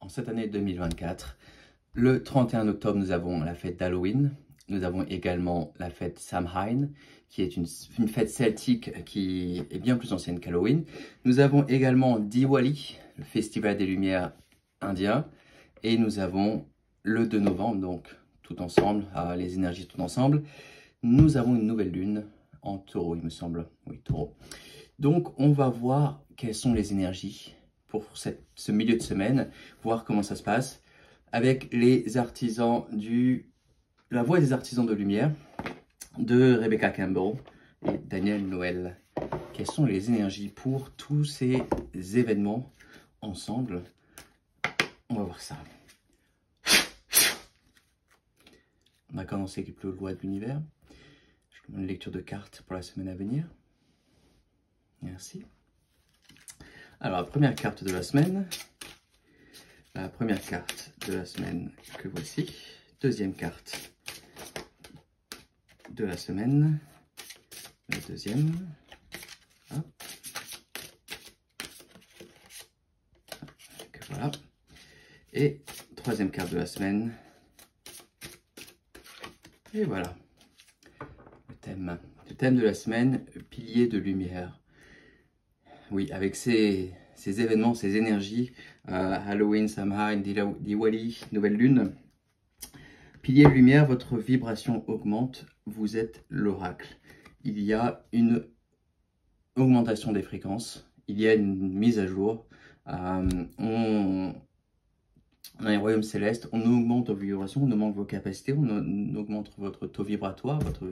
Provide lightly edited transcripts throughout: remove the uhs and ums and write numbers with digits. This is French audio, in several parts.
en cette année 2024. Le 31 octobre, nous avons la fête d'Halloween. Nous avons également la fête Samhain, qui est une fête celtique qui est bien plus ancienne qu'Halloween. Nous avons également Diwali, le festival des lumières indien. Et nous avons le 2 novembre, donc tout ensemble, les énergies tout ensemble. Nous avons une nouvelle lune en taureau, il me semble. Oui, taureau. Donc, on va voir quelles sont les énergies pour ce milieu de semaine, voir comment ça se passe avec les artisans la voix des artisans de lumière de Rebecca Campbell et Daniel Noël. Quelles sont les énergies pour tous ces événements ensemble? On va voir ça. On a commencé avec le loi de l'univers. Je vous donne une lecture de cartes pour la semaine à venir. Merci. Alors, la première carte de la semaine. La première carte de la semaine que voici. Deuxième carte de la semaine. La deuxième. Hop. Donc, voilà. Et troisième carte de la semaine. Et voilà. Le thème de la semaine, pilier de lumière. Oui, avec ces événements, ces énergies, Halloween, Samhain, Diwali, nouvelle lune, pilier de lumière, votre vibration augmente, vous êtes l'oracle. Il y a une augmentation des fréquences, il y a une mise à jour. On a un royaume céleste, on augmente vos vibrations, on augmente vos capacités, on augmente votre taux vibratoire, votre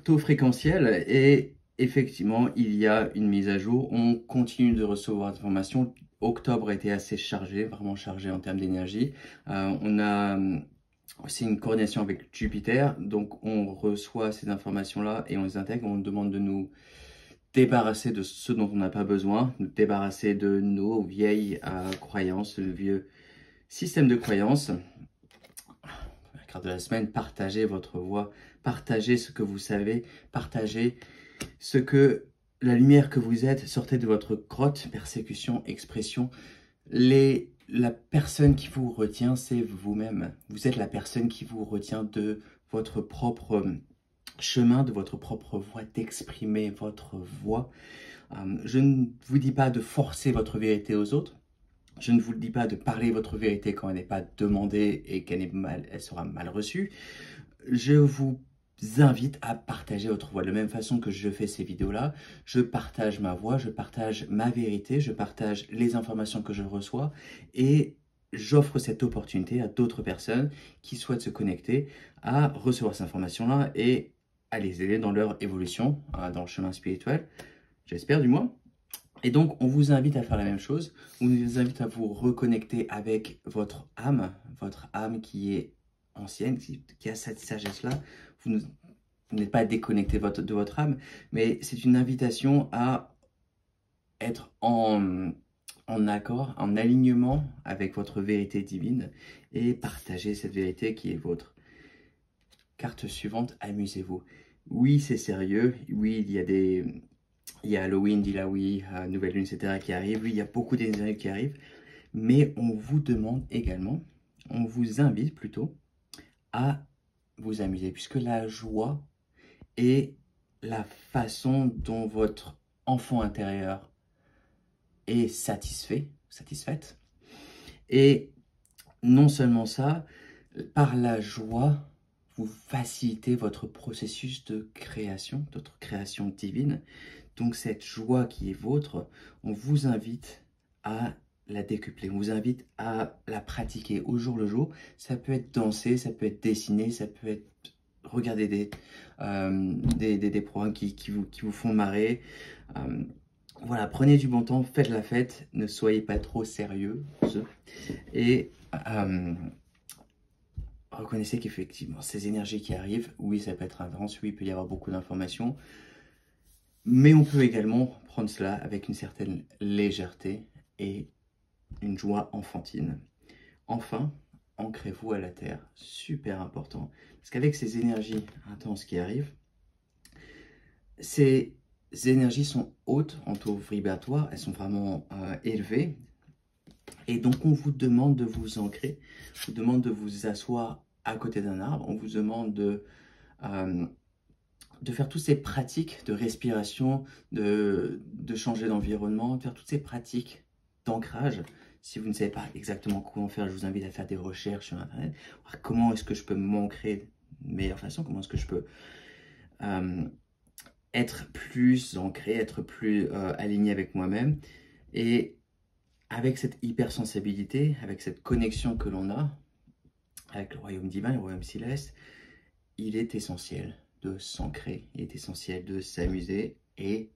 taux fréquentiel, et effectivement, il y a une mise à jour. On continue de recevoir des informations. Octobre a été assez chargé, vraiment chargé en termes d'énergie. On a aussi une coordination avec Jupiter, donc on reçoit ces informations-là et on les intègre. On demande de nous débarrasser de ce dont on n'a pas besoin, nous débarrasser de nos vieilles croyances, le vieux système de croyances. La carte de la semaine, partagez votre voix, partagez ce que vous savez, partagez ce que la lumière que vous êtes, sortez de votre grotte, persécution, expression. La personne qui vous retient, c'est vous-même. Vous êtes la personne qui vous retient de votre propre chemin, de votre propre voix, d'exprimer votre voix. Je ne vous dis pas de forcer votre vérité aux autres. Je ne vous dis pas de parler votre vérité quand elle n'est pas demandée et qu'elle sera mal reçue. Je vous invite à partager votre voix. De la même façon que je fais ces vidéos-là, je partage ma voix, je partage ma vérité, je partage les informations que je reçois et j'offre cette opportunité à d'autres personnes qui souhaitent se connecter à recevoir ces informations-là et à les aider dans leur évolution, dans le chemin spirituel, j'espère du moins. Et donc, on vous invite à faire la même chose. On vous invite à vous reconnecter avec votre âme qui est ancienne, qui a cette sagesse-là. Vous n'êtes pas déconnecté de votre âme, mais c'est une invitation à être en accord, en alignement avec votre vérité divine et partager cette vérité qui est vôtre. Carte suivante, amusez-vous. Oui, c'est sérieux. Oui, il y a Halloween, Diwali, Nouvelle Lune, etc. qui arrive. Oui, il y a beaucoup d'énergies qui arrivent. Mais on vous demande également, on vous invite plutôt à vous amuser. Puisque la joie est la façon dont votre enfant intérieur est satisfaite. Et non seulement ça, par la joie, vous facilitez votre processus de création, votre création divine. Donc cette joie qui est vôtre, on vous invite à la décupler, on vous invite à la pratiquer au jour le jour. Ça peut être danser, ça peut être dessiner, ça peut être regarder des programmes qui vous font marrer. Voilà, prenez du bon temps, faites la fête, ne soyez pas trop sérieux. Et reconnaissez qu'effectivement, ces énergies qui arrivent, oui, ça peut être intense, oui, il peut y avoir beaucoup d'informations. Mais on peut également prendre cela avec une certaine légèreté et une joie enfantine. Enfin, ancrez-vous à la terre, super important. Parce qu'avec ces énergies intenses qui arrivent, ces énergies sont hautes en taux vibratoire, elles sont vraiment élevées. Et donc, on vous demande de vous ancrer, on vous demande de vous asseoir à côté d'un arbre, on vous demande de faire toutes ces pratiques de respiration, de changer d'environnement, de faire toutes ces pratiques d'ancrage. Si vous ne savez pas exactement comment faire, je vous invite à faire des recherches sur Internet. Comment est-ce que je peux m'ancrer de meilleure façon? Comment est-ce que je peux être plus ancré, être plus aligné avec moi-même? Et avec cette hypersensibilité, avec cette connexion que l'on a avec le royaume divin, le royaume céleste, il est essentiel de s'ancrer, il est essentiel de s'amuser et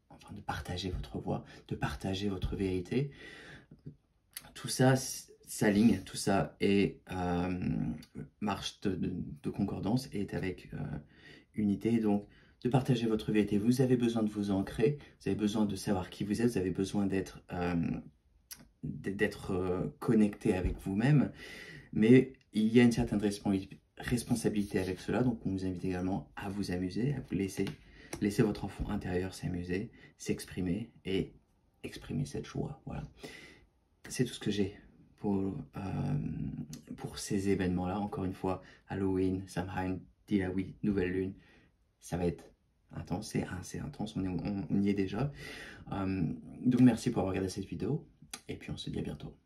enfin de partager votre voix, de partager votre vérité. Tout ça s'aligne, tout ça est marche de concordance et est avec unité. Donc, de partager votre vérité. Vous avez besoin de vous ancrer, vous avez besoin de savoir qui vous êtes, vous avez besoin d'être connecté avec vous-même, mais il y a une certaine responsabilité avec cela, donc on vous invite également à vous amuser, à vous laisser votre enfant intérieur s'amuser, s'exprimer et exprimer cette joie. Voilà. C'est tout ce que j'ai pour ces événements-là. Encore une fois, Halloween, Samhain, Dilawi, Nouvelle Lune, ça va être intense, c'est intense, on y est déjà. Donc merci pour avoir regardé cette vidéo, et puis on se dit à bientôt.